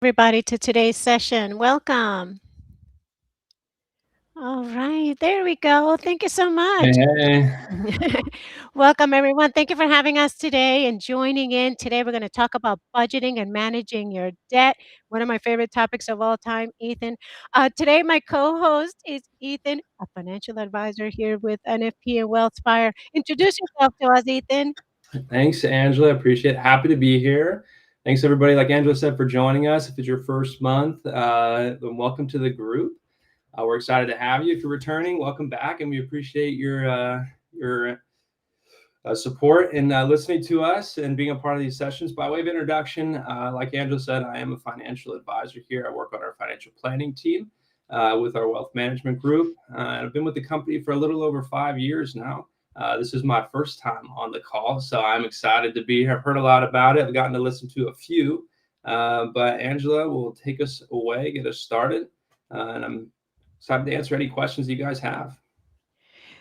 everybody to today's session. Welcome. All right, there we go. Thank you so Hey, much. hey. Welcome, everyone. Thank you for having us today and joining in. Today, we're going to talk about budgeting and managing your debt, one of my favorite topics of all time, Ethan. Today, my co host is Ethan, a financial advisor here with NFP and WealthSpire. Introduce yourself to us, Ethan. Thanks, Angela. Appreciate it. Happy to be here. Thanks, everybody, like Angela said, for joining us. If it's your first month, then welcome to the group. We're excited to have you. If you're returning, welcome back, and we appreciate your support in listening to us and being a part of these sessions. By way of introduction, like Angela said, I am a financial advisor here. I work on our financial planning team with our wealth management group. I've been with the company for a little over 5 years now. This is my first time on the call, so I'm excited to be here. I've heard a lot about it. I've gotten to listen to a few, but Angela will take us away, get us started, and I'm excited to answer any questions you guys have.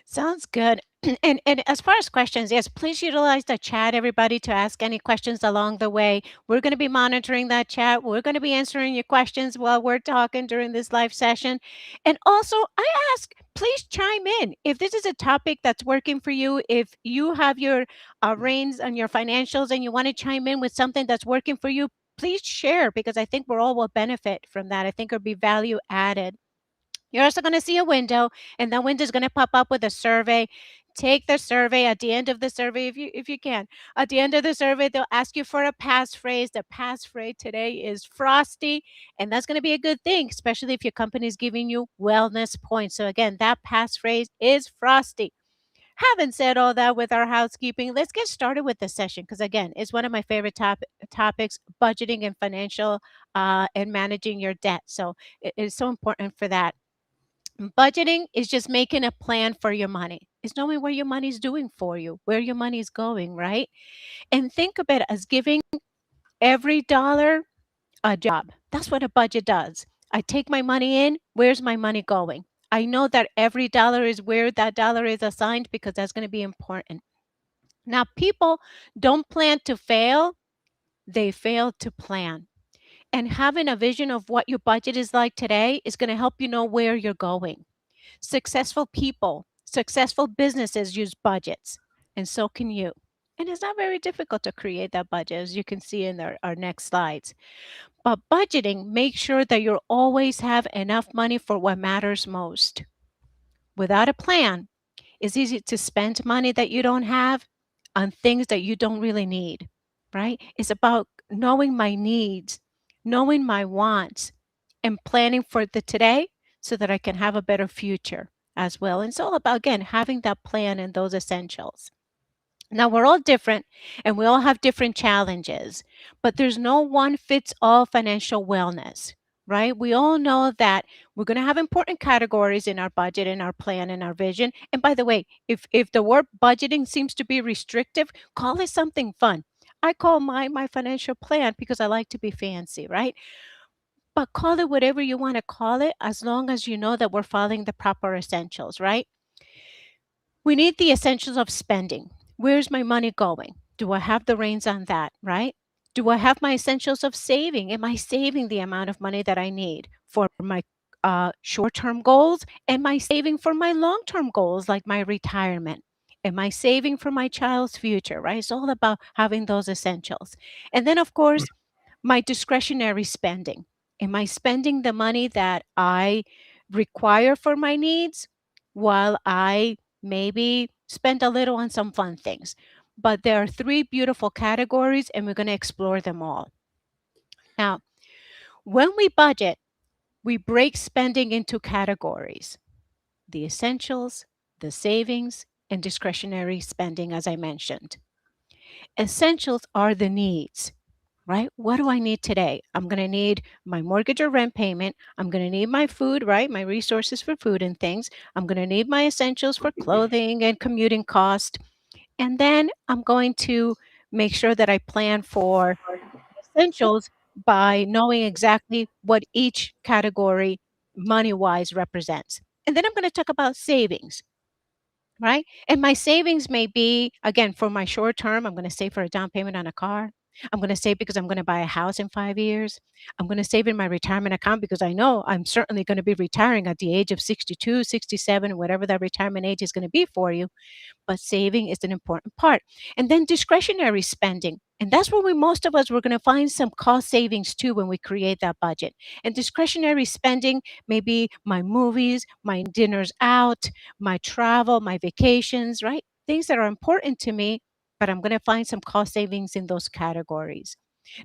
Sounds good. And as far as questions, yes, please utilize the chat, everybody, to ask any questions along the way. We're going to be monitoring that chat. We're going to be answering your questions while we're talking during this live session. And also, I ask, please chime in. If this is a topic that's working for you, if you have your reins on your financials and you want to chime in with something that's working for you, please share because I think we're all will benefit from that. I think it'll be value added. You're also going to see a window, and that window is going to pop up with a survey. Take the survey at the end of the survey if you can. At the end of the survey, they'll ask you for a passphrase. The passphrase today is frosty, and that's going to be a good thing, especially if your company is giving you wellness points. So again, that passphrase is frosty. Having said all that with our housekeeping, let's get started with the session because again, it's one of my favorite topics: budgeting and financial and managing your debt. So it is so important for that. Budgeting is just making a plan for your money. It's knowing what your money is doing for you, where your money is going, right? And think of it as giving every dollar a job. That's what a budget does. I take my money in, where's my money going? I know that every dollar is where that dollar is assigned because that's going to be important. Now, people don't plan to fail, they fail to plan. And having a vision of what your budget is like today is going to help you know where you're going. Successful people, successful businesses use budgets, and so can you. And it's not very difficult to create that budget, as you can see in our next slides. But budgeting makes sure that you always have enough money for what matters most. Without a plan, it's easy to spend money that you don't have on things that you don't really need, right? It's about knowing my needs, knowing my wants, and planning for the today so that I can have a better future as well. And it's all about, again, having that plan and those essentials. Now, we're all different and we all have different challenges, but there's no one fits all financial wellness, right? We all know that we're going to have important categories in our budget, in our plan, in our vision. And by the way, if the word budgeting seems to be restrictive, call it something fun. I call my financial plan because I like to be fancy, right? But call it whatever you want to call it as long as you know that we're following the proper essentials, right? We need the essentials of spending. Where's my money going? Do I have the reins on that, right? Do I have my essentials of saving? Am I saving the amount of money that I need for my short term goals? Am I saving for my long term goals like my retirement? Am I saving for my child's future, right? It's all about having those essentials. And then, of course, my discretionary spending. Am I spending the money that I require for my needs while I maybe spend a little on some fun things? But there are three beautiful categories, and we're going to explore them all. Now, when we budget, we break spending into categories: the essentials, the savings, and discretionary spending, as I mentioned. Essentials are the needs, right? What do I need today? I'm going to need my mortgage or rent payment. I'm going to need my food, right? My resources for food and things. I'm going to need my essentials for clothing and commuting cost. And then I'm going to make sure that I plan for essentials by knowing exactly what each category money wise represents. And then I'm going to talk about savings, right? And my savings may be, again, for my short term, I'm going to save for a down payment on a car. I'm going to save because I'm going to buy a house in 5 years. I'm going to save in my retirement account because I know I'm certainly going to be retiring at the age of 62, 67, whatever that retirement age is going to be for you, but saving is an important part. And then discretionary spending. And that's where most of us, we're going to find some cost savings too when we create that budget. And discretionary spending may be my movies, my dinners out, my travel, my vacations, right? Things that are important to me, but I'm going to find some cost savings in those categories.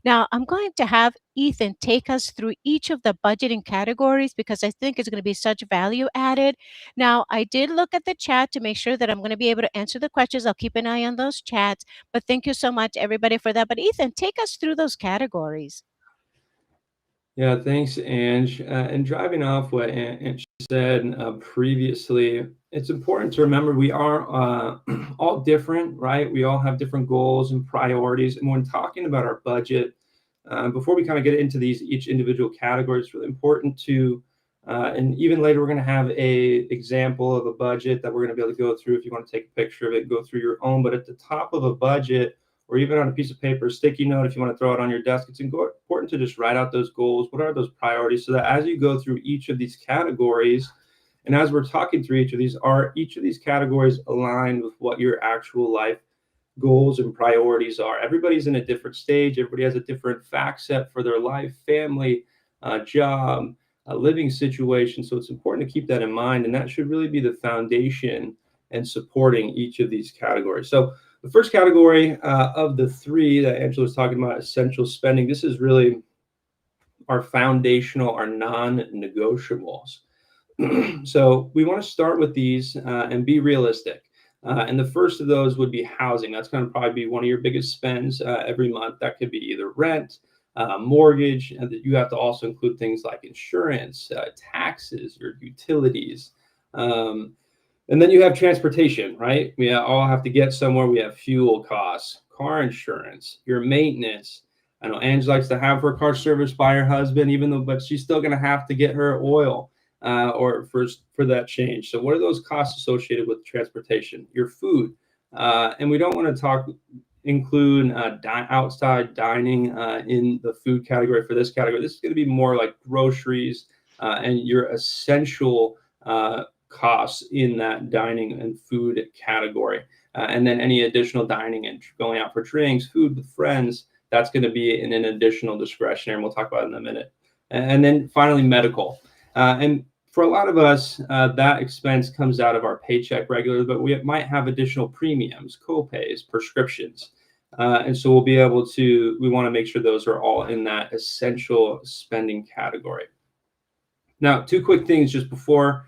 Now, I'm going to have Ethan take us through each of the budgeting categories because I think it's going to be such value added. Now, I did look at the chat to make sure that I'm going to be able to answer the questions. I'll keep an eye on those chats. But thank you so much, everybody, for that. But Ethan, take us through those categories. Yeah, thanks, Ange. And driving off what Ange said previously, it's important to remember we are all different, right? We all have different goals and priorities. And when talking about our budget, before we kind of get into these each individual category, it's really important to, and even later we're going to have a example of a budget that we're going to be able to go through if you want to take a picture of it, go through your own. But at the top of a budget, or even on a piece of paper, sticky note, if you want to throw it on your desk, it's important to just write out those goals. What are those priorities? So that as you go through each of these categories, and as we're talking through each of these, are each of these categories aligned with what your actual life goals and priorities are? Everybody's in a different stage. Everybody has a different fact set for their life, family, job, living situation. So it's important to keep that in mind. And that should really be the foundation and supporting each of these categories. So the first category of the three that Angela was talking about, essential spending, this is really our foundational, our non-negotiables. So we want to start with these and be realistic. And the first of those would be housing. That's going to probably be one of your biggest spends every month. That could be either rent, mortgage, and that you have to also include things like insurance, taxes, your utilities. Um, and then you have transportation, right? We all have to get somewhere. We have fuel costs, car insurance, your maintenance. I know Ange likes to have her car serviced by her husband, even though, but she's still going to have to get her oil or for that change. So, what are those costs associated with transportation? Your food, and we don't want to include outside dining in the food category for this category. This is going to be more like groceries and your essential costs in that dining and food category. And then any additional dining and going out for drinks, food with friends, that's going to be in an additional discretionary, and we'll talk about it in a minute. And then finally, medical. And for a lot of us, that expense comes out of our paycheck regularly, but we might have additional premiums, co-pays, prescriptions. And so we want to make sure those are all in that essential spending category. Now, two quick things just before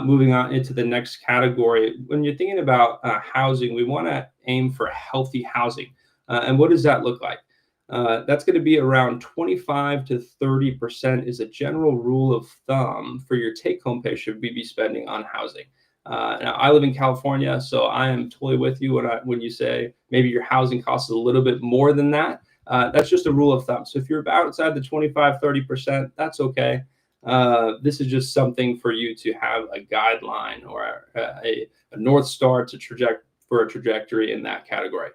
moving on into the next category. When you're thinking about housing, we want to aim for healthy housing. And what does that look like? That's going to be around 25 to 30% is a general rule of thumb for your take-home pay should we be spending on housing. Now, I live in California, so I am totally with you when you say maybe your housing costs a little bit more than that. That's just a rule of thumb. So if you're outside the 25, 30%, that's okay. This is just something for you to have a guideline or a North Star for a trajectory in that category.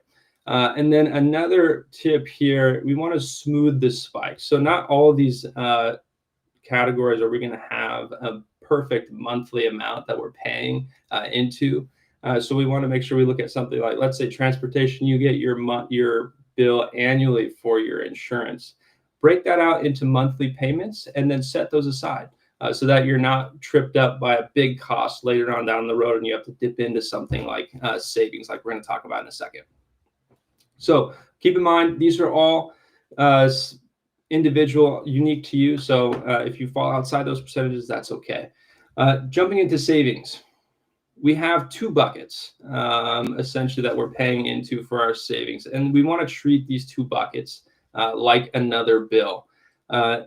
And then another tip here, we want to smooth the spike. So not all of these categories are we going to have a perfect monthly amount that we're paying into. So we want to make sure we look at something like, let's say transportation, you get your bill annually for your insurance. Break that out into monthly payments and then set those aside so that you're not tripped up by a big cost later on down the road and you have to dip into something like savings, like we're going to talk about in a second. So keep in mind, these are all individual, unique to you. So if you fall outside those percentages, that's okay. Jumping into savings, we have two buckets essentially that we're paying into for our savings. And we want to treat these two buckets like another bill.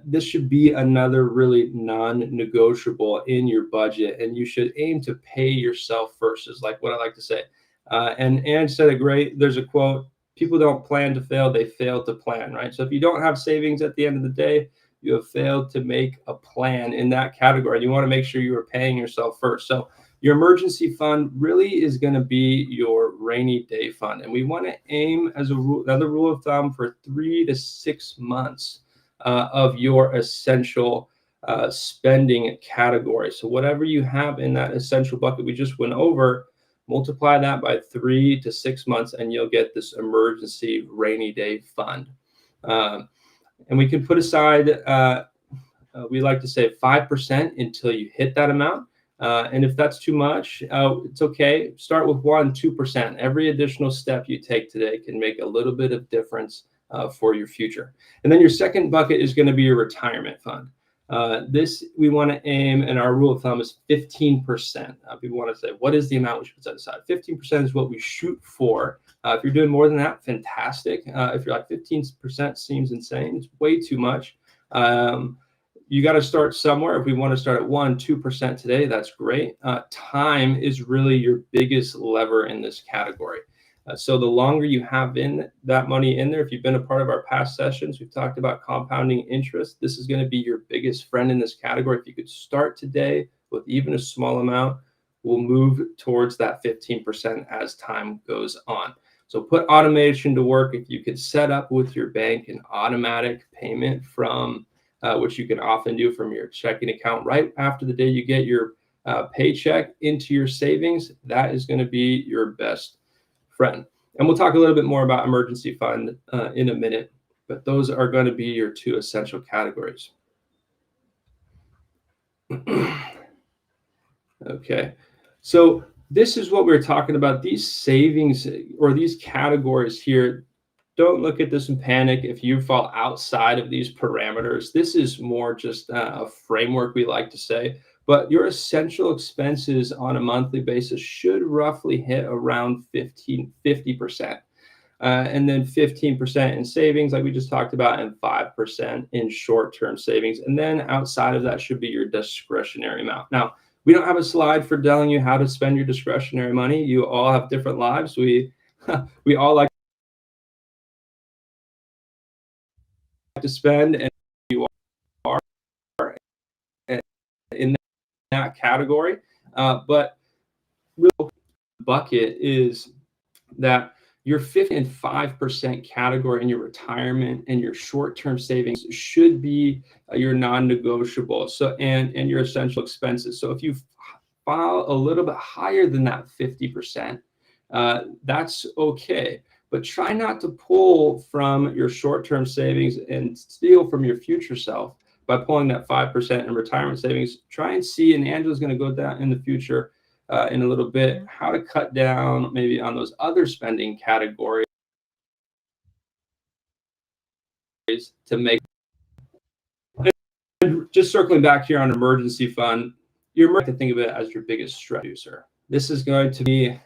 This should be another really non-negotiable in your budget, and you should aim to pay yourself first, is like what I like to say. And Ange said it great. There's a quote, people don't plan to fail, they fail to plan, right? So if you don't have savings at the end of the day, you have failed to make a plan in that category. You want to make sure you are paying yourself first. So Your emergency fund really is going to be your rainy day fund. And we want to aim, as another rule of thumb, for 3 to 6 months of your essential spending category. So whatever you have in that essential bucket we just went over, multiply that by 3 to 6 months, and you'll get this emergency rainy day fund. And we can put aside, we like to say 5% until you hit that amount. And if that's too much, it's okay. Start with 1-2%. Every additional step you take today can make a little bit of difference for your future. And then your second bucket is going to be your retirement fund. This we want to aim, and our rule of thumb is 15%. People want to say, what is the amount we should set aside? 15% is what we shoot for. If you're doing more than that, fantastic. If you're like 15% seems insane, it's way too much. You got to start somewhere. If we want to start at 1-2% today, that's great. Time is really your biggest lever in this category. So the longer you have in that money in there, if you've been a part of our past sessions, we've talked about compounding interest. This is going to be your biggest friend in this category. If you could start today with even a small amount, we'll move towards that 15% as time goes on. So put automation to work. If you could set up with your bank an automatic payment from which you can often do from your checking account right after the day you get your paycheck into your savings, that is going to be your best friend. And we'll talk a little bit more about emergency fund in a minute, but those are going to be your two essential categories. Okay, so this is what we're talking about. These savings or these categories here, don't look at this and panic if you fall outside of these parameters. This is more just a framework, we like to say, but your essential expenses on a monthly basis should roughly hit around 50%. And then 15% in savings, like we just talked about, and 5% in short-term savings. And then outside of that should be your discretionary amount. Now, we don't have a slide for telling you how to spend your discretionary money. You all have different lives. We all like to spend, and you are in that category. But real bucket is that your 50 and 5% category in your retirement and your short-term savings should be your non-negotiable. So and your essential expenses. So if you file a little bit higher than that 50%, that's okay. But try not to pull from your short-term savings and steal from your future self by pulling that 5% in retirement savings. Try and see, and Angela's going to go down in the future in a little bit, how to cut down maybe on those other spending categories to make. And just circling back here on emergency fund, you're to think of it as your biggest stress reducer. This is going to be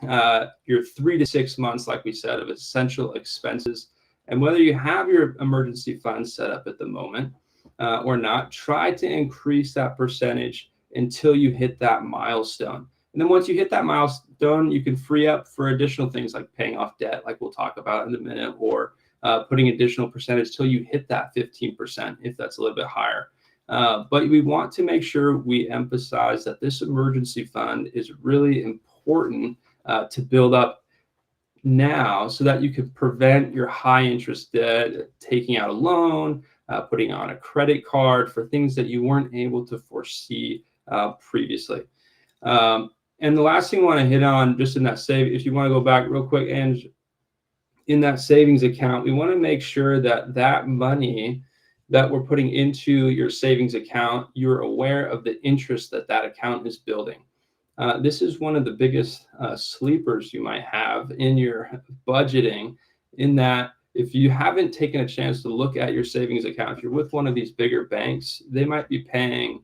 your 3 to 6 months, like we said, of essential expenses. And whether you have your emergency fund set up at the moment or not, try to increase that percentage until you hit that milestone. And then once you hit that milestone, you can free up for additional things like paying off debt, like we'll talk about in a minute, or putting additional percentage till you hit that 15%, if that's a little bit higher. But we want to make sure we emphasize that this emergency fund is really important to build up now so that you can prevent your high interest debt, taking out a loan, putting on a credit card for things that you weren't able to foresee previously. And the last thing I want to hit on just in that save, if you want to go back real quick, and in that savings account, we want to make sure that that money that we're putting into your savings account, you're aware of the interest that that account is building. This is one of the biggest sleepers you might have in your budgeting, in that if you haven't taken a chance to look at your savings account, if you're with one of these bigger banks, they might be paying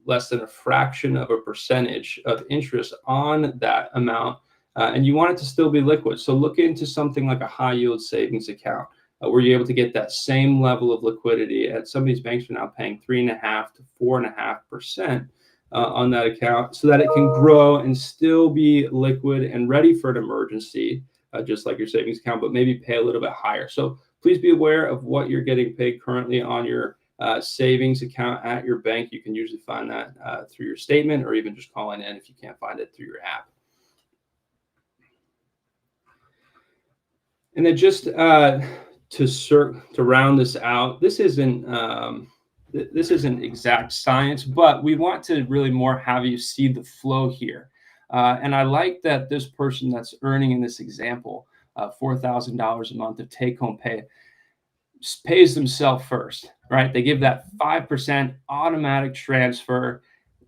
less than a fraction of a percentage of interest on that amount, and you want it to still be liquid. So look into something like a high yield savings account where you're able to get that same level of liquidity. At some of these banks are now paying 3.5 to 4.5% on that account, so that it can grow and still be liquid and ready for an emergency, just like your savings account, but maybe pay a little bit higher. So please be aware of what you're getting paid currently on your savings account at your bank. You can usually find that through your statement or even just calling in if you can't find it through your app. And then just to round this out, this isn't exact science, but we want to really more have you see the flow here. And I like that this person that's earning in this example $4,000 a month of take-home pay pays themselves first, right? They give that 5% automatic transfer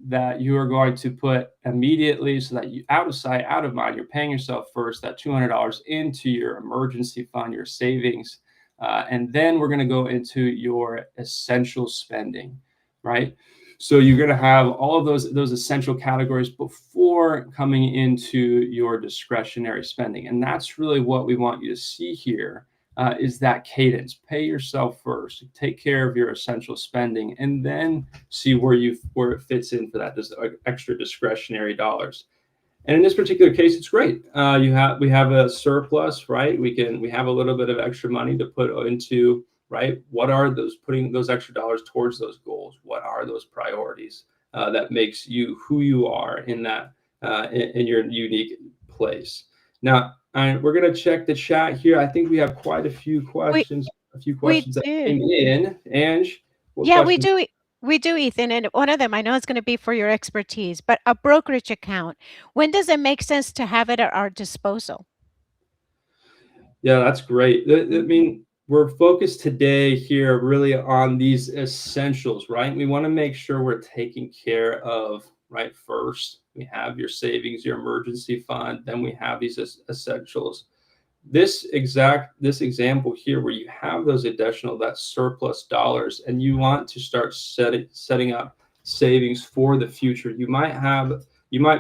that you are going to put immediately so that you out of sight, out of mind, you're paying yourself first, that $200 into your emergency fund, your savings. And then we're going to go into your essential spending, right? So you're going to have all of those essential categories before coming into your discretionary spending. And that's really what we want you to see here is that cadence. Pay yourself first, take care of your essential spending, and then see where it fits in for that extra discretionary dollars. And in this particular case, it's great. We have a surplus, right? We have a little bit of extra money to put into, right? What are those, putting those extra dollars towards those goals? What are those priorities that makes you who you are in that in your unique place? Now, we're going to check the chat here. I think we have quite a few We questions. A few we questions that do. came in. Ange, what Yeah, we questions? do. We do, Ethan. And one of them I know is going to be for your expertise, but a brokerage account. When does it make sense to have it at our disposal? Yeah, that's great. I Mhm. mean, we're focused today here really on these essentials, right? We want to make sure we're taking care of, right? First, we have your savings, your emergency fund, then we have these essentials. This example here where you have those additional, that surplus dollars, and you want to start setting up savings for the future, you might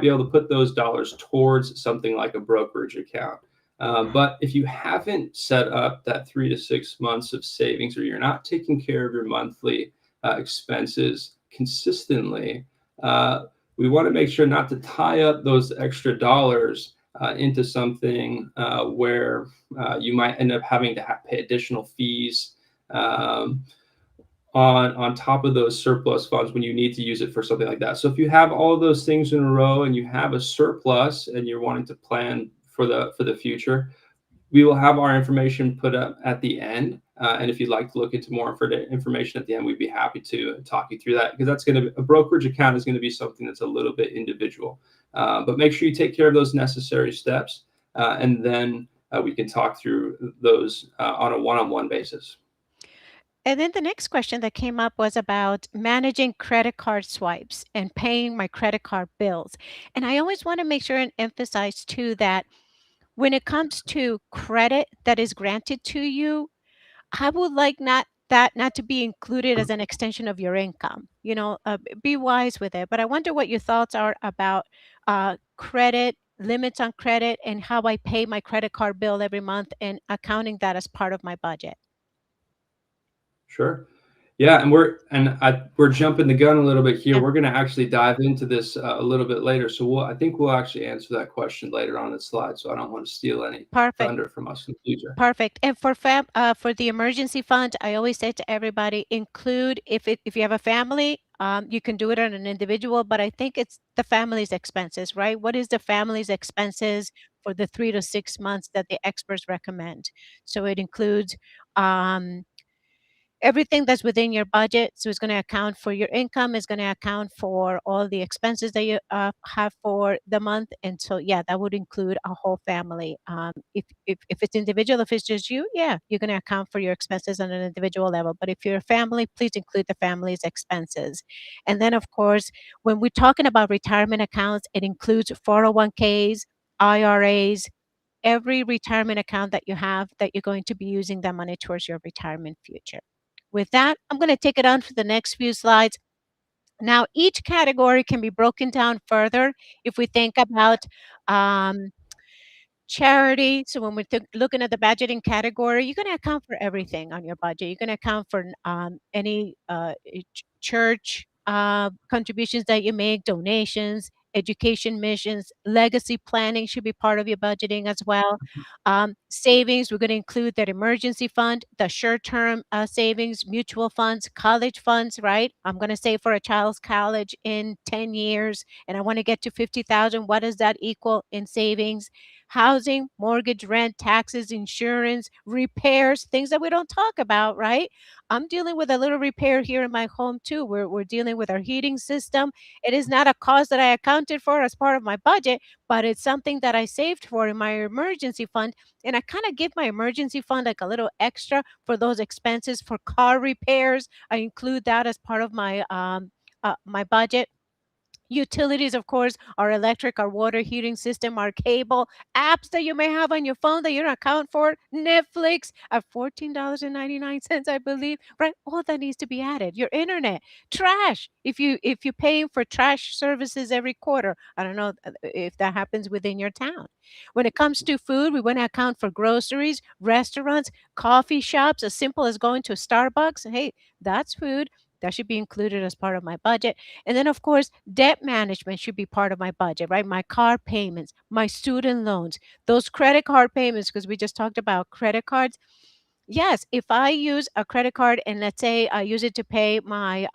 be able to put those dollars towards something like a brokerage account. But if you haven't set up that 3 to 6 months of savings, or you're not taking care of your monthly expenses consistently, uh, we want to make sure not to tie up those extra dollars into something where you might end up having to pay additional fees um, on top of those surplus funds when you need to use it for something like that. So if you have all of those things in a row and you have a surplus and you're wanting to plan for the future, we will have our information put up at the end. And if you'd like to look into more information at the end, we'd be happy to talk you through that, because that's going to, a brokerage account is going to be something that's a little bit individual. But make sure you take care of those necessary steps, and then we can talk through those on a one-on-one basis. And then the next question that came up was about managing credit card swipes and paying my credit card bills. And I always want to make sure and emphasize too that when it comes to credit that is granted to you, I would like not to be included as an extension of your income. Be wise with it. But I wonder what your thoughts are about credit, limits on credit, and how I pay my credit card bill every month and accounting that as part of my budget. Sure. Yeah, and we're jumping the gun a little bit here. Yeah, We're going to actually dive into this a little bit later. So I think we'll actually answer that question later on the slide. So I don't want to steal any perfect. thunder from us in the future. Perfect. And for the emergency fund, I always say to everybody, include if you have a family, you can do it on an individual, but I think it's the family's expenses, right? What is the family's expenses for the 3 to 6 months that the experts recommend? So it includes um, everything that's within your budget. So it's going to account for your income, it's going to account for all the expenses that you have for the month. And so, yeah, that would include a whole family. If it's individual, if it's just you, yeah, you're going to account for your expenses on an individual level. But if you're a family, please include the family's expenses. And then, of course, when we're talking about retirement accounts, it includes 401ks, IRAs, every retirement account that you have that you're going to be using that money towards your retirement future. With that, I'm going to take it on for the next few slides. Now, each category can be broken down further if we think about um, charity. So when we're looking at the budgeting category, you're going to account for everything on your budget. You're going to account for any church contributions that you make, donations, education missions, legacy planning should be part of your budgeting as well. Savings, we're going to include that emergency fund, the short term savings, mutual funds, college funds, right? I'm going to save for a child's college in 10 years and I want to get to 50,000. What does that equal in savings? Housing, mortgage, rent, taxes, insurance, repairs, things that we don't talk about, right? I'm dealing with a little repair here in my home too. We're dealing with our heating system. It is not a cost that I accounted for as part of my budget, but it's something that I saved for in my emergency fund. And I kind of give my emergency fund like a little extra for those expenses for car repairs. I include that as part of my budget. Utilities, of course, our electric, our water heating system, our cable, apps that you may have on your phone that you don't account for, Netflix at $14.99, I believe, right? All that needs to be added. Your internet, trash. If you're paying for trash services every quarter, I don't know if that happens within your town. When it comes to food, we want to account for groceries, restaurants, coffee shops, as simple as going to Starbucks. Hey, that's food. That should be included as part of my budget. And then, of course, debt management should be part of my budget, right? My car payments, my student loans, those credit card payments, because we just talked about credit cards. Yes, if I use a credit card and let's say I use it to pay my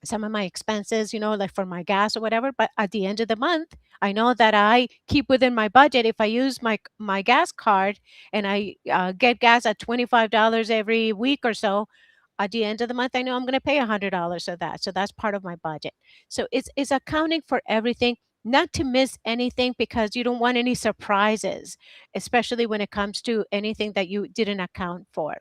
some of my expenses, like for my gas or whatever. But at the end of the month, I know that I keep within my budget. If I use my gas card and I get gas at $25 every week or so, at the end of the month, I know I'm going to pay $100 of that. So that's part of my budget. So it's accounting for everything. Not to miss anything because you don't want any surprises, especially when it comes to anything that you didn't account for.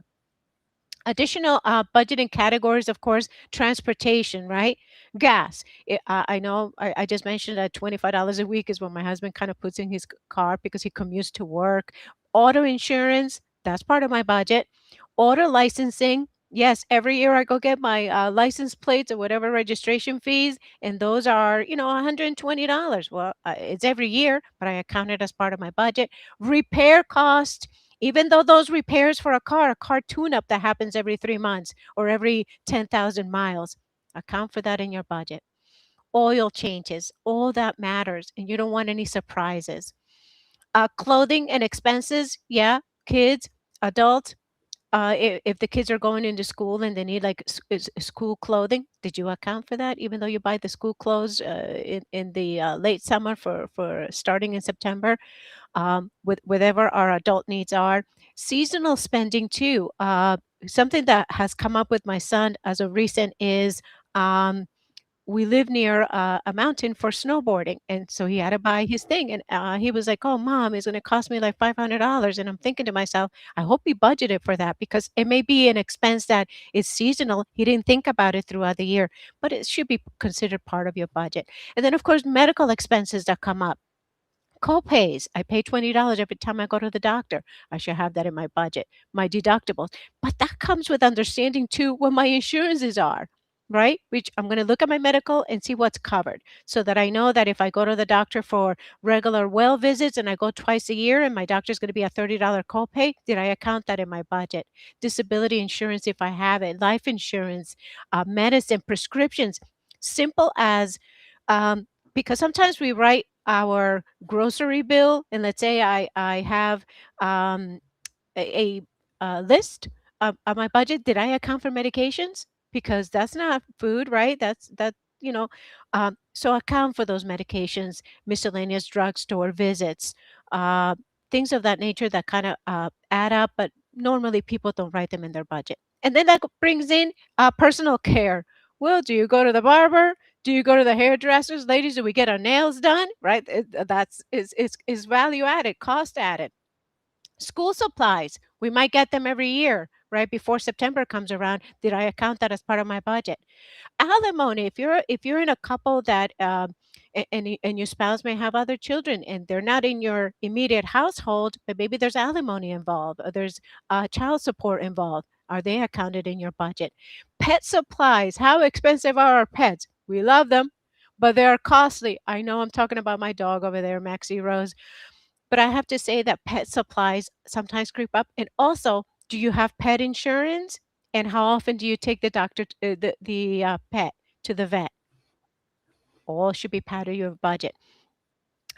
Additional budgeting categories, of course, transportation, right? Gas. I know I just mentioned that $25 a week is what my husband kind of puts in his car because he commutes to work. Auto insurance, that's part of my budget. Auto licensing. Yes, every year I go get my license plates or whatever registration fees, and those are, $120. Well, it's every year, but I account it as part of my budget. Repair cost, even though those repairs for a car tune-up that happens every 3 months or every 10,000 miles, account for that in your budget. Oil changes, all that matters, and you don't want any surprises. Clothing and expenses, yeah, kids, adults, if the kids are going into school and they need like school clothing, did you account for that? Even though you buy the school clothes in the late summer for starting in September, with whatever our adult needs are. Seasonal spending too. Something that has come up with my son as of recent is um, we live near a mountain for snowboarding, and so he had to buy his thing. And he was like, "Oh, mom, it's going to cost me like $500." And I'm thinking to myself, I hope he budgeted for that because it may be an expense that is seasonal. He didn't think about it throughout the year, but it should be considered part of your budget. And then, of course, medical expenses that come up. Co-pays, I pay $20 every time I go to the doctor. I should have that in my budget. My deductibles. But that comes with understanding too what my insurances are, right? Which I'm going to look at my medical and see what's covered so that I know that if I go to the doctor for regular well visits and I go twice a year and my doctor's going to be a $30 copay, did I account that in my budget? Disability insurance if I have it, life insurance, medicine, prescriptions, simple as um, because sometimes we write our grocery bill and let's say I have um, a list of my budget. Did I account for medications? Because that's not food, right? You know. So account for those medications, miscellaneous drugstore visits, uh, things of that nature that kind of add up, but normally people don't write them in their budget. And then that brings in personal care. Well, do you go to the barber? Do you go to the hairdressers? Ladies, do we get our nails done? Right? That's is value added, cost added. School supplies, we might get them every year, right before September comes around. Did I account that as part of my budget? Alimony, if you're in a couple that and your spouse may have other children and they're not in your immediate household, but maybe there's alimony involved or there's child support involved. Are they accounted in your budget? Pet supplies, how expensive are our pets? We love them, but they are costly. I know I'm talking about my dog over there, Maxie Rose, but I have to say that pet supplies sometimes creep up. And also, do you have pet insurance? And how often do you take the pet to the vet? All should be part of your budget.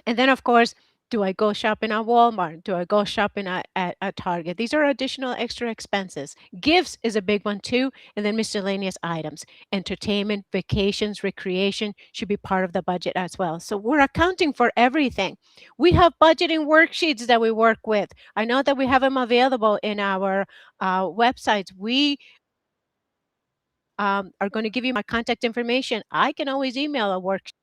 And then, of course, do I go shopping at Walmart? Do I go shopping at Target? These are additional extra expenses. Gifts is a big one too. And then miscellaneous items. Entertainment, vacations, recreation should be part of the budget as well. So we're accounting for everything. We have budgeting worksheets that we work with. I know that we have them available in our websites. We are going to give you my contact information. I can always email a worksheet.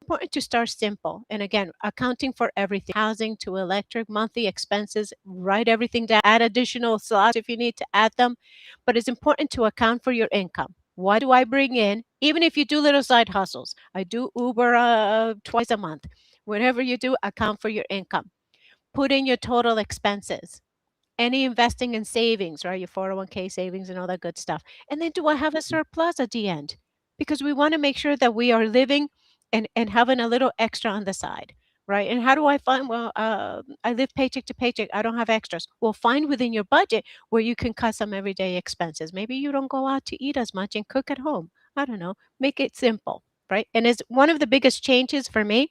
Important to start simple. And again, accounting for everything, housing to electric, monthly expenses, write everything down, add additional slots if you need to add them. But it's important to account for your income. What do I bring in? Even if you do little side hustles, I do Uber twice a month. Whatever you do, account for your income. Put in your total expenses, any investing in savings, right? Your 401k savings and all that good stuff. And then do I have a surplus at the end? Because we want to make sure that we are living and having a little extra on the side, right? And how do I find, well, I live paycheck to paycheck. I don't have extras. Well, find within your budget where you can cut some everyday expenses. Maybe you don't go out to eat as much and cook at home. I don't know. Make it simple, right? And it's one of the biggest changes for me,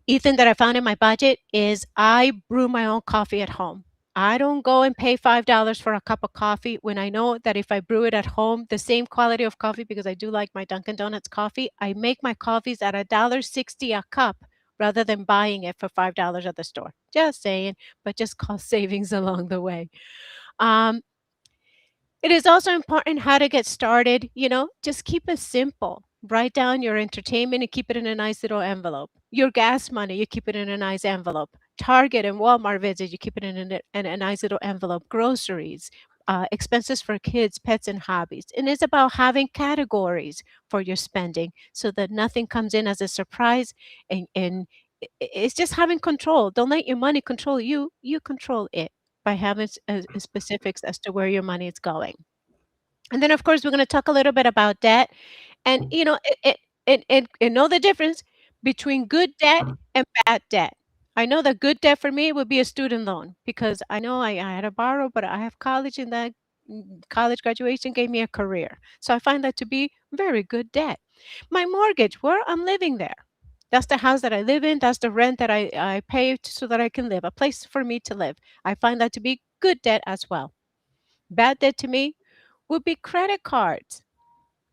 Ethan, that I found in my budget is I brew my own coffee at home. I don't go and pay $5 for a cup of coffee when I know that if I brew it at home, the same quality of coffee, because I do like my Dunkin' Donuts coffee, I make my coffees at $1.60 a cup rather than buying it for $5 at the store. Just saying, but just cost savings along the way. Um, it is also important how to get started. Just keep it simple. Write down your entertainment and keep it in a nice little envelope. Your gas money, you keep it in a nice envelope. Target and Walmart visits, you keep it in a nice little envelope. Groceries, expenses for kids, pets, and hobbies. And it's about having categories for your spending so that nothing comes in as a surprise. And it's just having control. Don't let your money control you. You control it by having specifics as to where your money is going. And then, of course, we're going to talk a little bit about debt, and and know the difference between good debt and bad debt. I know that good debt for me would be a student loan because I know I had to borrow, but I have college, and that college graduation gave me a career. So I find that to be very good debt. My mortgage, where I'm living there. That's the house that I live in. That's the rent that I pay so that I can live, a place for me to live. I find that to be good debt as well. Bad debt to me would be credit cards.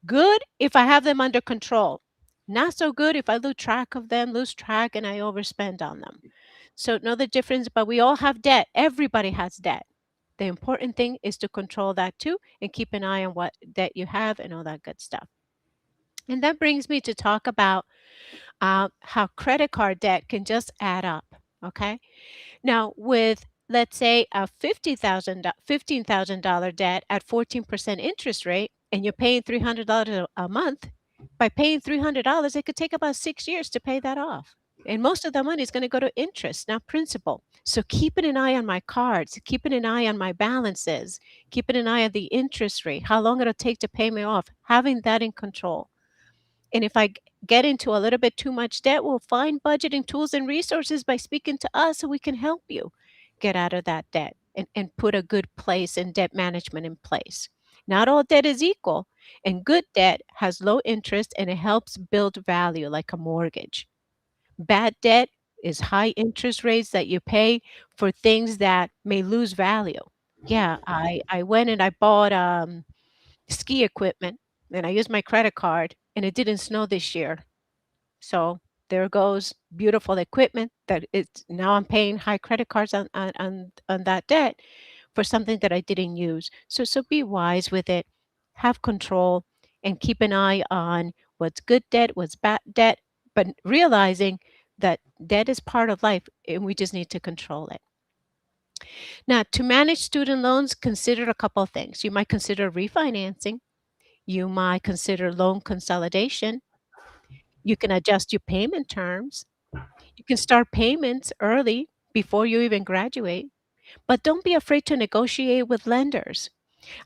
Good if I have them under control. Not so good if I lose track, and I overspend on them. So know the difference, but we all have debt. Everybody has debt. The important thing is to control that too and keep an eye on what debt you have and all that good stuff. And that brings me to talk about how credit card debt can just add up. Okay. Now, with let's say a $15,000 debt at 14% interest rate, and you're paying $300 a month, by paying $300, it could take about 6 years to pay that off. And most of the money is going to go to interest, not principal. So keeping an eye on my cards, keeping an eye on my balances, keeping an eye on the interest rate, how long it'll take to pay me off, having that in control. And if get into a little bit too much debt, we'll find budgeting tools and resources by speaking to us so we can help you get out of that debt and put a good place in debt management in place. Not all debt is equal, and good debt has low interest and it helps build value like a mortgage. Bad debt is high interest rates that you pay for things that may lose value. Yeah, I went and I bought ski equipment, and I used my credit card, and it didn't snow this year. So there goes beautiful equipment that it's now I'm paying high credit cards on that debt for something that I didn't use. So be wise with it, have control, and keep an eye on what's good debt, what's bad debt, but realizing that debt is part of life and we just need to control it. Now, to manage student loans, consider a couple of things. You might consider refinancing. You might consider loan consolidation. You can adjust your payment terms. You can start payments early before you even graduate. But don't be afraid to negotiate with lenders.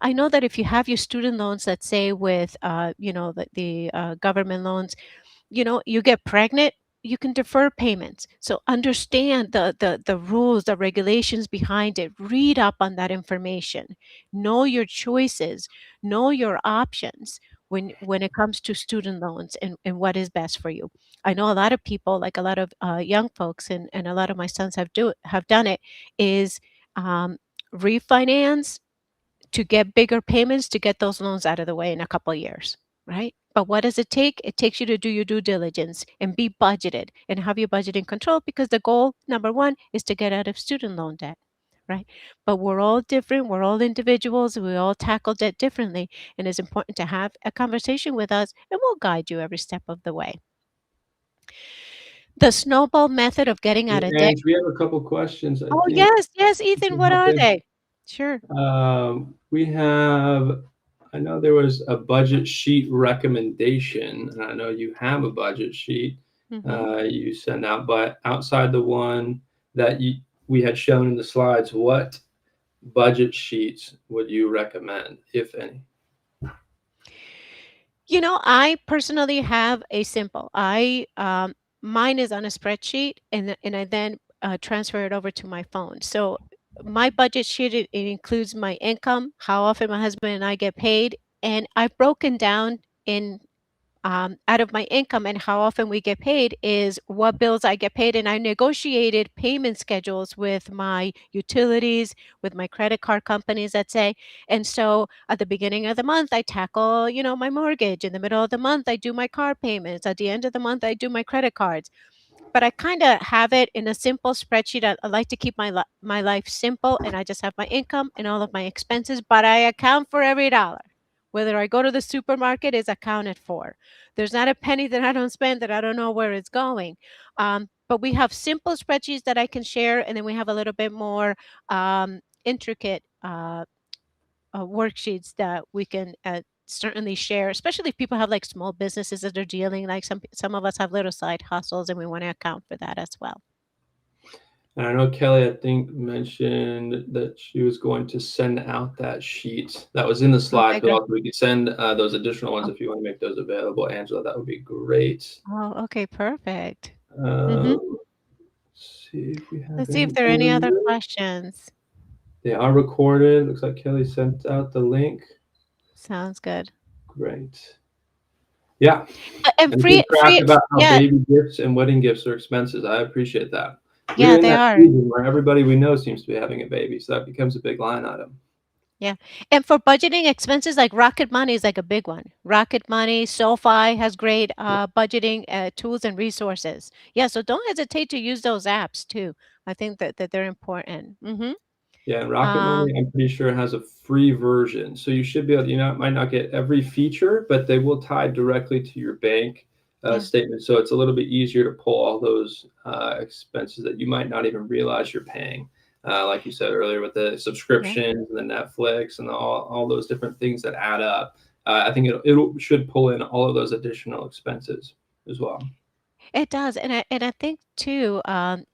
I know that if you have your student loans, let's say with, the government loans, you get pregnant, you can defer payments. So understand the rules, the regulations behind it. Read up on that information. Know your choices. Know your options. when it comes to student loans and what is best for you. I know a lot of people, like a lot of young folks, and a lot of my sons have done it, is um, refinance to get bigger payments to get those loans out of the way in a couple of years, right? But what does it take? It takes you to do your due diligence and be budgeted and have your budgeting control, because the goal, number one, is to get out of student loan debt, right? But we're all different. We're all individuals. We all tackle debt differently. And it's important to have a conversation with us, and we'll guide you every step of the way. The snowball method of getting out of debt. And we have a couple questions, I Oh, think. yes, yes, We Ethan, can what hop are in. they? Sure. We have, I know there was a budget sheet recommendation, and I know you have a budget sheet Hmm. you send out, but outside the one that we had shown in the slides, what budget sheets would you recommend, if any? I personally have a simple. Mine is on a spreadsheet, and I then transfer it over to my phone. So my budget sheet, it includes my income, how often my husband and I get paid, and I've broken down in out of my income and how often we get paid is what bills I get paid. And I negotiated payment schedules with my utilities, with my credit card companies, let's say. And so at the beginning of the month, I tackle, my mortgage. In the middle of the month, I do my car payments. At the end of the month, I do my credit cards. But I kinda have it in a simple spreadsheet. I like to keep my life simple, and I just have my income and all of my expenses, but I account for every dollar. Whether I go to the supermarket is accounted for. There's not a penny that I don't spend that I don't know where it's going. But we have simple spreadsheets that I can share, and then we have a little bit more, intricate, worksheets that we can certainly share, especially if people have like small businesses that are dealing. Like some of us have little side hustles, and we want to account for that as well. And I know Kelly, I think, mentioned that she was going to send out that sheet that was in the slides, Okay, but good. also we could send those additional ones Oh, if you want to make those available, Angela. That would be great. okay, perfect. Hmm. Um, let's see if we have Let's see if there are anything any in other there. questions. They are recorded. Looks like Kelly sent out the link. Sounds good. Great. Yeah. And And keep track free, about how yeah, baby gifts and wedding gifts are expenses. I appreciate that. We're yeah, in they that are. season where everybody we know seems to be having a baby, so that becomes a big line item. Yeah. And for budgeting expenses, like Rocket Money is like a big one. Rocket Money, SoFi has great budgeting tools and resources. Yeah, so don't hesitate to use those apps too. I think that they're important. Yeah, and Rocket Money, Um, I'm pretty sure has a free version. So you should be able, might not get every feature, but they will tie directly to your bank yeah, statement. So it's a little bit easier to pull all those expenses that you might not even realize you're paying. Like you said earlier, with the yeah. subscriptions and the Netflix and all those different things that add up. I think it should pull in all of those additional expenses as well. It does, and I think too,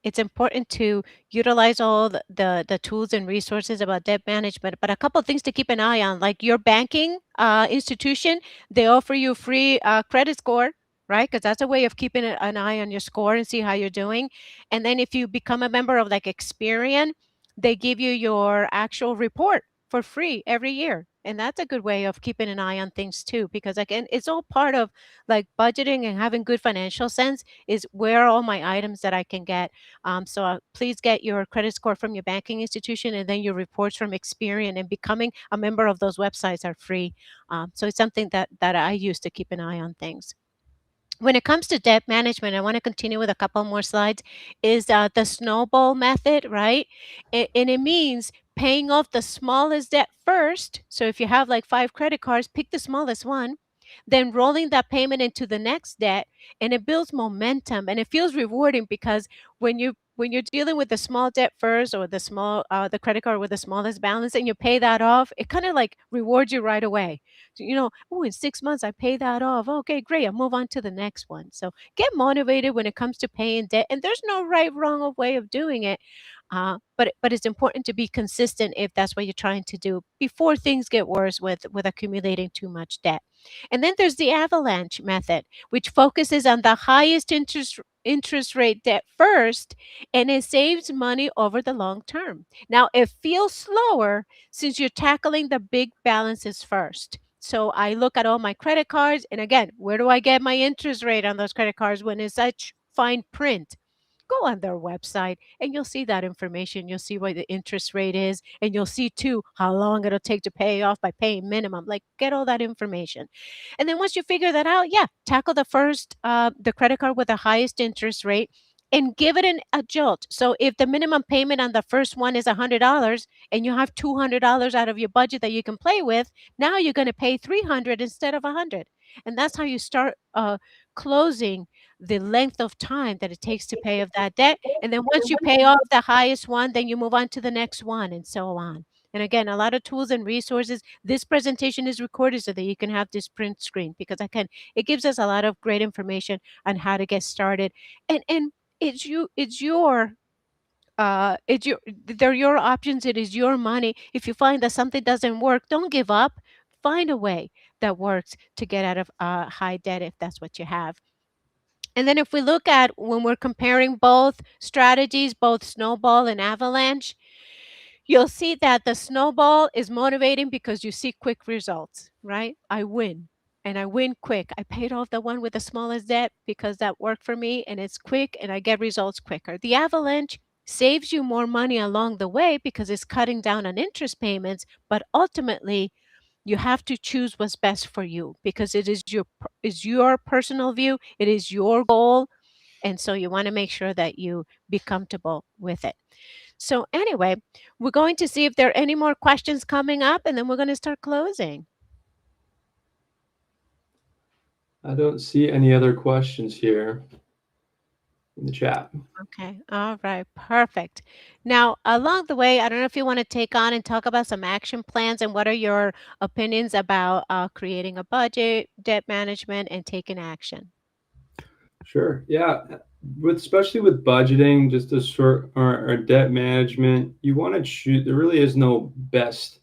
it's important to utilize all the tools and resources about debt management. But a couple of things to keep an eye on, like your banking institution, they offer you free credit score, right? Because that's a way of keeping an eye on your score and see how you're doing. And then if you become a member of like Experian, they give you your actual report for free every year. And that's a good way of keeping an eye on things too, because again, it's all part of like budgeting and having good financial sense is where are all my items that I can get. So please get your credit score from your banking institution, and then your reports from Experian. And becoming a member of those websites are free. So it's something that I use to keep an eye on things. When it comes to debt management, I want to continue with a couple more slides, is the snowball method, right? And it means paying off the smallest debt first. So if you have like five credit cards, pick the smallest one, then rolling that payment into the next debt, and it builds momentum and it feels rewarding, because when you're dealing with the small debt first, or the credit card with the smallest balance, and you pay that off, it kind of like rewards you right away. So, oh, in 6 months I pay that off. Okay, great. I'll move on to the next one. So get motivated when it comes to paying debt. And there's no right, wrong of way of doing it. But it's important to be consistent if that's what you're trying to do before things get worse with accumulating too much debt. And then there's the avalanche method, which focuses on the highest interest rate debt first, and it saves money over the long term. Now, it feels slower since you're tackling the big balances first. So I look at all my credit cards, and again, where do I get my interest rate on those credit cards when it's such fine print? Go on their website and you'll see that information. You'll see what the interest rate is, and you'll see too how long it'll take to pay off by paying minimum. Like, get all that information. And then once you figure that out, yeah, tackle the credit card with the highest interest rate and give it a jolt. So if the minimum payment on the first one is $100 and you have $200 out of your budget that you can play with, now you're going to pay 300 instead of 100. And that's how you start closing the length of time that it takes to pay off that debt. And then once you pay off the highest one, then you move on to the next one and so on. And again, a lot of tools and resources. This presentation is recorded so that you can have this print screen, because again, it gives us a lot of great information on how to get started. And it's your they're your options. It is your money. If you find that something doesn't work, don't give up. Find a way that works to get out of high debt if that's what you have. And then if we look at when we're comparing both strategies, both snowball and avalanche, you'll see that the snowball is motivating because you see quick results, right? I win, and I win quick. I paid off the one with the smallest debt because that worked for me, and it's quick and I get results quicker. The avalanche saves you more money along the way because it's cutting down on interest payments, but ultimately you have to choose what's best for you because it is your personal view, it is your goal, and so you want to make sure that you be comfortable with it. So anyway, we're going to see if there are any more questions coming up, and then we're going to start closing. I don't see any other questions here in the chat. Okay. All right. Perfect. Now, along the way, I don't know if you want to take on and talk about some action plans and what are your opinions about creating a budget, debt management, and taking action. Sure. Yeah. With especially with budgeting, just a short or debt management, you want to choose. There really is no best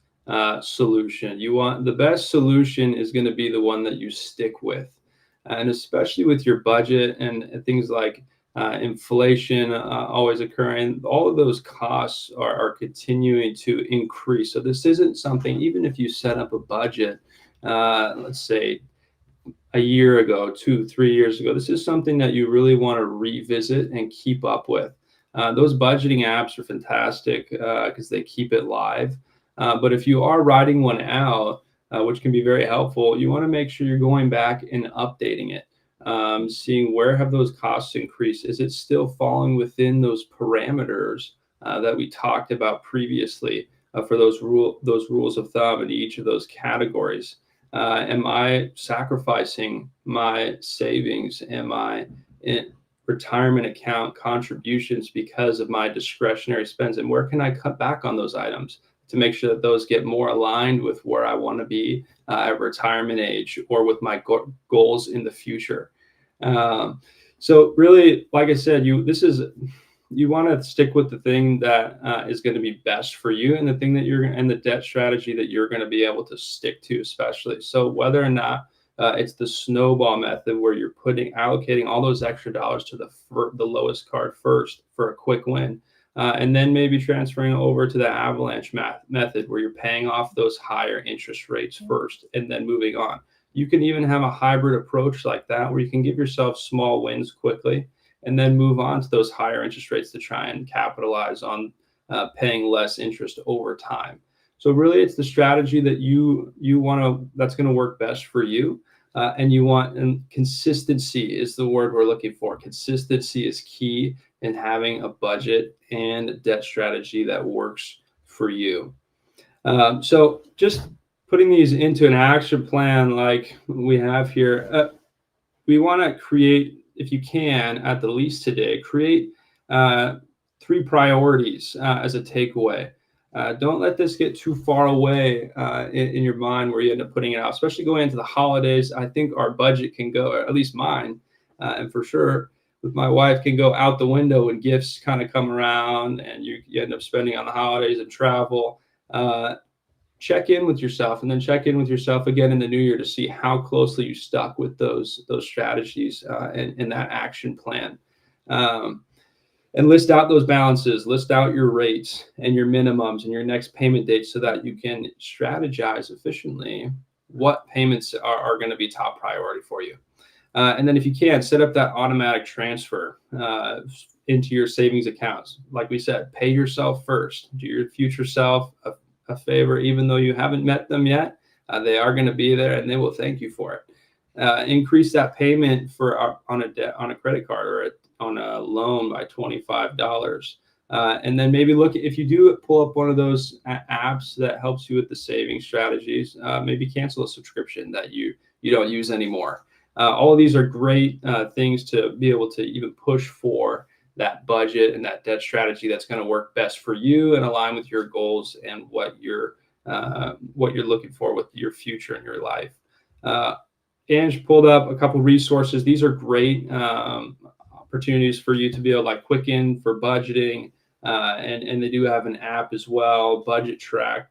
solution. You want the best solution is going to be the one that you stick with, and especially with your budget and things like inflation always occurring. All of those costs are continuing to increase. So this isn't something. Even if you set up a budget, let's say a year ago, 2, 3 years ago. This is something that you really want to revisit and keep up with. Those budgeting apps are fantastic because they keep it live. But if you are writing one out, which can be very helpful, you want to make sure you're going back and updating it, seeing where have those costs increased. Is it still falling within those parameters that we talked about previously for those rules of thumb in each of those categories? Am I sacrificing my savings? Am I in retirement account contributions because of my discretionary spends? And where can I cut back on those items to make sure that those get more aligned with where I want to be at retirement age or with my goals in the future? So really, like I said, you want to stick with the thing that is going to be best for you and the thing that and the debt strategy that you're going to be able to stick to, especially. So whether or not it's the snowball method where you're allocating all those extra dollars to the lowest card first for a quick win, and then maybe transferring over to the avalanche method where you're paying off those higher interest rates first and then moving on. You can even have a hybrid approach like that where you can give yourself small wins quickly and then move on to those higher interest rates to try and capitalize on paying less interest over time. So really, it's the strategy that you want to that's going to work best for you, and consistency is the word we're looking for. Consistency is key in having a budget and debt strategy that works for you. So just putting these into an action plan like we have here, we want to create, if you can, at the least today, create 3 priorities as a takeaway. Don't let this get too far away in your mind where you end up putting it out, especially going into the holidays. I think our budget can go, or at least mine, and for sure with my wife, can go out the window when gifts kind of come around and you end up spending on the holidays and travel. Check in with yourself and then check in with yourself again in the new year to see how closely you stuck with those strategies and that action plan. And list out those balances, list out your rates and your minimums and your next payment date so that you can strategize efficiently what payments are going to be top priority for you. And then if you can, set up that automatic transfer into your savings accounts. Like we said, pay yourself first. Do your future self a favor, even though you haven't met them yet. They are going to be there, and they will thank you for it. Increase that payment for on a debt on a credit card or on a loan by $25. And then maybe look, if you do pull up one of those apps that helps you with the saving strategies, maybe cancel a subscription that you don't use anymore. All of these are great things to be able to even push for that budget and that debt strategy that's going to work best for you and align with your goals and what you're looking for with your future in your life. Uh, Ange pulled up a couple resources. These are great opportunities for you to be able to like Quicken for budgeting, and they do have an app as well, Budget Tracker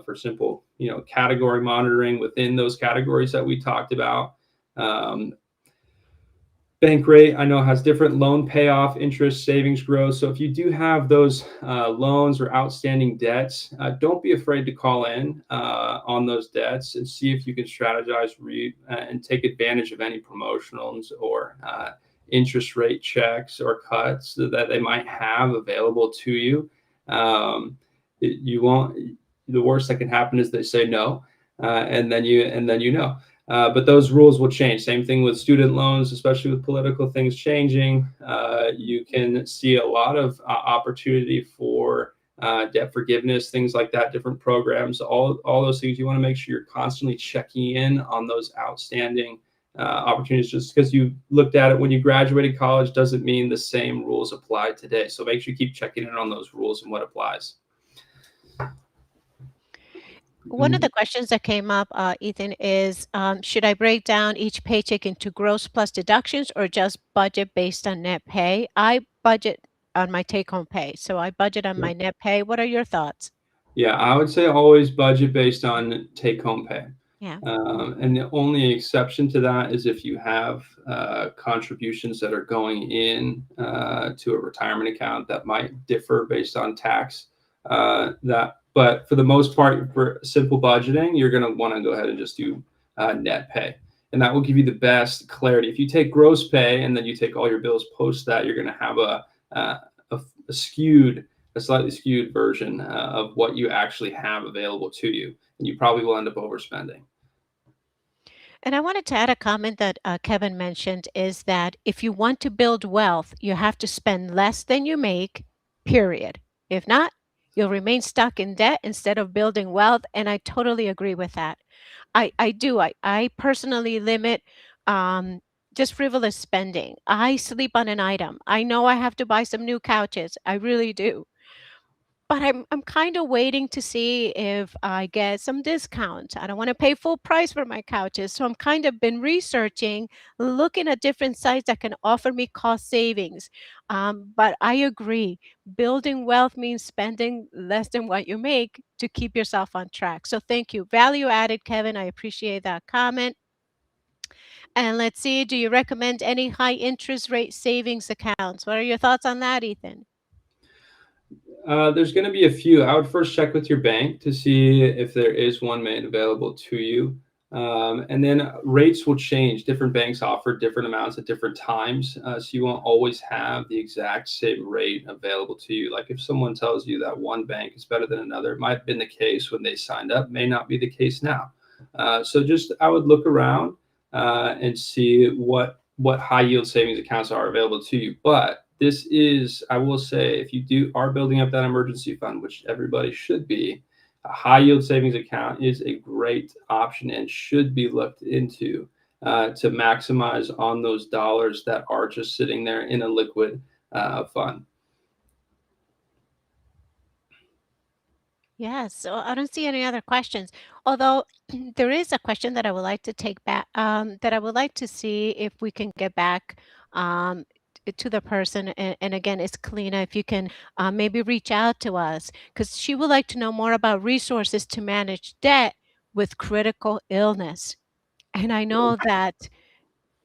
for simple category monitoring within those categories that we talked about. Um, Bankrate, I know, has different loan payoff, interest, savings growth. So if you do have those loans or outstanding debts, don't be afraid to call in on those debts and see if you can strategize and take advantage of any promotionals or interest rate checks or cuts that they might have available to you. You won't. The worst that can happen is they say no, and then. But those rules will change. Same thing with student loans, especially with political things changing. You can see a lot of opportunity for debt forgiveness, things like that, different programs, all those things. You want to make sure you're constantly checking in on those outstanding opportunities. Just because you looked at it when you graduated college doesn't mean the same rules apply today. So make sure you keep checking in on those rules and what applies. One of the questions that came up, Ethan, is should I break down each paycheck into gross plus deductions or just budget based on net pay? I budget on my take home pay. So I budget on my net pay. What are your thoughts? Yeah, I would say always budget based on take home pay. Yeah. And the only exception to that is if you have contributions that are going in to a retirement account that might differ based on tax. But for the most part, for simple budgeting, you're going to want to go ahead and just do net pay. And that will give you the best clarity. If you take gross pay and then you take all your bills post that, you're going to have a slightly skewed version of what you actually have available to you, and you probably will end up overspending. And I wanted to add a comment that Kevin mentioned is that if you want to build wealth, you have to spend less than you make, period. If not, you'll remain stuck in debt instead of building wealth. And I totally agree with that. I do. I personally limit um, just frivolous spending. I sleep on an item. I know I have to buy some new couches. I really do. But I'm kind of waiting to see if I get some discount. I don't want to pay full price for my couches. So I'm kind of been researching, looking at different sites that can offer me cost savings. But I agree, building wealth means spending less than what you make to keep yourself on track. So thank you. Value added, Kevin. I appreciate that comment. And let's see, do you recommend any high interest rate savings accounts? What are your thoughts on that, Ethan? There's going to be a few. I would first check with your bank to see if there is one made available to you. And then rates will change. Different banks offer different amounts at different times. So you won't always have the exact same rate available to you. Like if someone tells you that one bank is better than another, it might have been the case when they signed up, may not be the case now. So just I would look around and see what high yield savings accounts are available to you. But this is, I will say, if you are building up that emergency fund, which everybody should be, a high yield savings account is a great option and should be looked into to maximize on those dollars that are just sitting there in a liquid fund. Yes, so I don't see any other questions. Although there is a question that I would like to take back, that I would like to see if we can get back to the person. And again, it's Kalina. If you can maybe reach out to us, because she would like to know more about resources to manage debt with critical illness. And I know that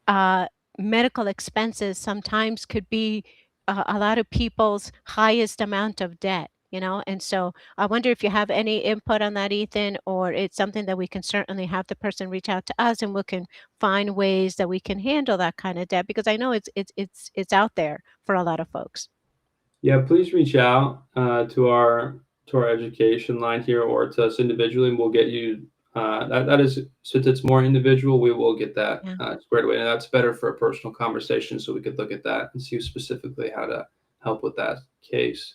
uh, medical expenses sometimes could be a lot of people's highest amount of debt. And so I wonder if you have any input on that, Ethan, or it's something that we can certainly have the person reach out to us and we can find ways that we can handle that kind of debt because I know it's out there for a lot of folks. Yeah, please reach out to our education line here or to us individually, and we'll get you. That is, since it's more individual, we will get that Yeah. squared away, and that's better for a personal conversation, so we could look at that and see specifically how to help with that case.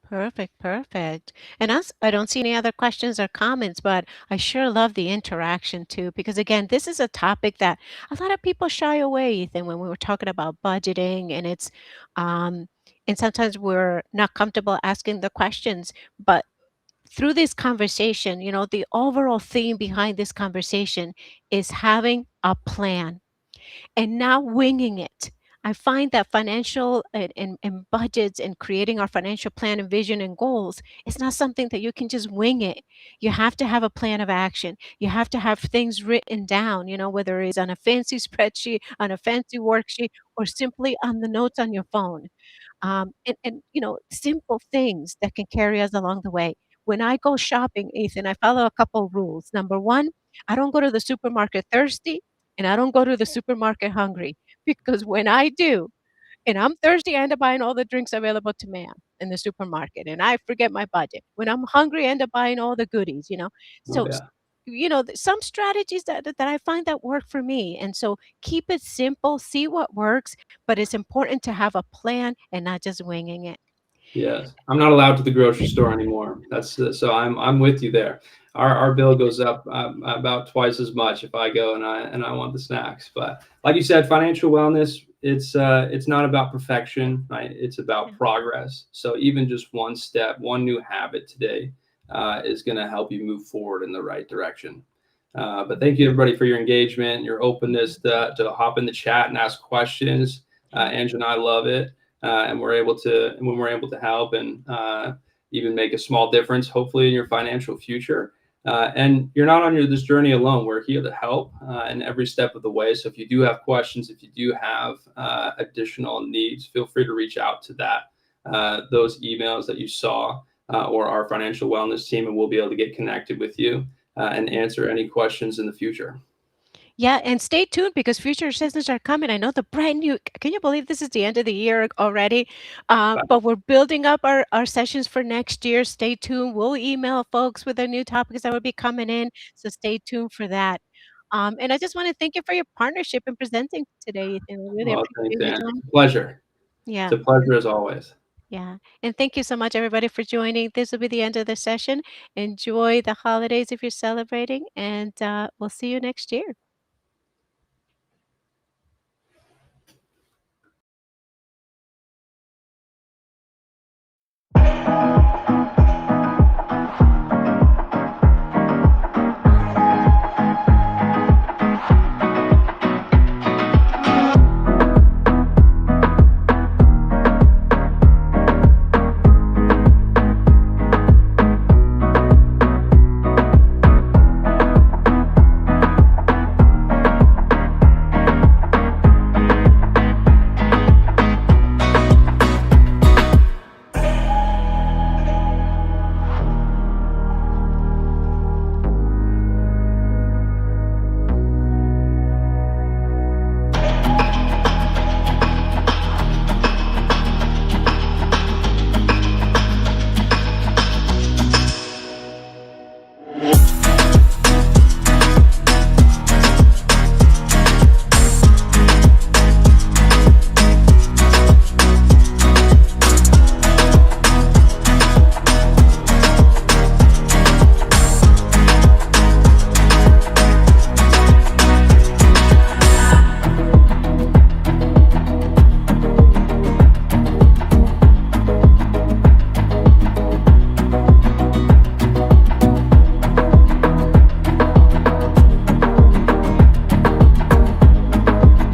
Perfect, perfect. And I don't see any other questions or comments, but I sure love the interaction too, because again, this is a topic that a lot of people shy away, Ethan, when we were talking about budgeting, um, and sometimes we're not comfortable asking the questions, but through this conversation, the overall theme behind this conversation is having a plan and not winging it. I find that financial and budgets and creating our financial plan and vision and goals is not something that you can just wing it. You have to have a plan of action. You have to have things written down, whether it's on a fancy spreadsheet, on a fancy worksheet, or simply on the notes on your phone. And simple things that can carry us along the way. When I go shopping, Ethan, I follow a couple rules. Number one, I don't go to the supermarket thirsty and I don't go to the supermarket hungry because when I do, and I'm thirsty, I end up buying all the drinks available to man in the supermarket and I forget my budget. When I'm hungry, I end up buying all the goodies. Oh So, yeah. some strategies that I find that work for me. And so keep it simple, see what works, but it's important to have a plan and not just winging it. Yes, I'm not allowed to the grocery store anymore. That's so I'm with you there. Our bill goes up about twice as much if I go and I want the snacks. But like you said, financial wellness it's not about perfection, right? It's about Yeah. progress. So even just one step, one new habit today is going to help you move forward in the right direction. But thank you everybody for your engagement, your openness to hop in the chat and ask questions. Yeah. Andrew and I love it and when we're able to help and even make a small difference, hopefully in your financial future. And you're not on this journey alone. We're here to help in every step of the way. So if you do have questions, if you do have additional needs, feel free to reach out to those emails that you saw or our financial wellness team, and we'll be able to get connected with you and answer any questions in the future. Yeah, and stay tuned because future seasons are coming. I know the brand new. Can you believe this is the end of the year already? But we're building up our sessions for next year. Stay tuned. We'll email folks with the new topics that will be coming in. So stay tuned for that. And I just want to thank you for your partnership in presenting today, Ethan. I really Well, thanks, appreciate you Anne. joining. It's a pleasure. It's Yeah, a pleasure as always. yeah. And thank you so much, everybody, for joining. This will be the end of the session. Enjoy the holidays if you're celebrating, and we'll see you next year.